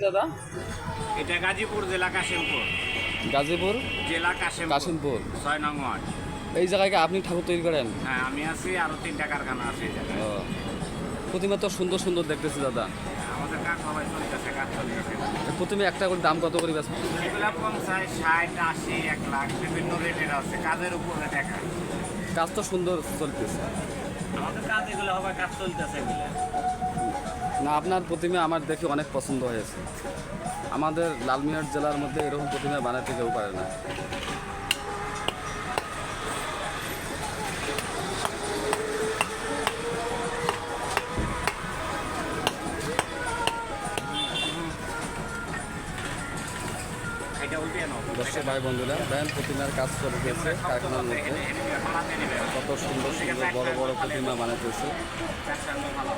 দাদা এটা গাজীপুর জেলা কাশিমপুর গাজীপুর জেলা কাশিমপুর 6 নং ওয়ার্ড। এই জায়গায় কি আপনি ঠাকুর তৈরি করেন? হ্যাঁ, আমি আছি, আরো 3টা কারখানা আছে এই জায়গায়। ও, প্রতিমা তো সুন্দর সুন্দর দেখতেছি দাদা। আমাদের কাজ সবাই চলতেছে, কাজ চলতেছে। প্রতিমা একটা করে দাম কত করে বেচা? এগুলা 50, 60, 80, 1 লাখ বিভিন্ন রেটের আছে, কাজের উপরে দেখা। কাজ তো সুন্দর চলতেছে আমাদের কাজ এগুলো হবে, কাজ চলতেছে এগুলো। না, আপনার প্রতিমা আমার দেখে অনেক পছন্দ হয়েছে। আমাদের লালমিয়ার জেলার মধ্যে এরকম প্রতিমা বানাতে কেউ পারে না। এটা উল্টে নাও। দর্শক ভাই বন্ধুরা, দেখেন প্রতিমার কাজ চলতেছে কারখানার মধ্যে। কত সুন্দর সুন্দর বড় বড় প্রতিমা বানাতেছে। ভালো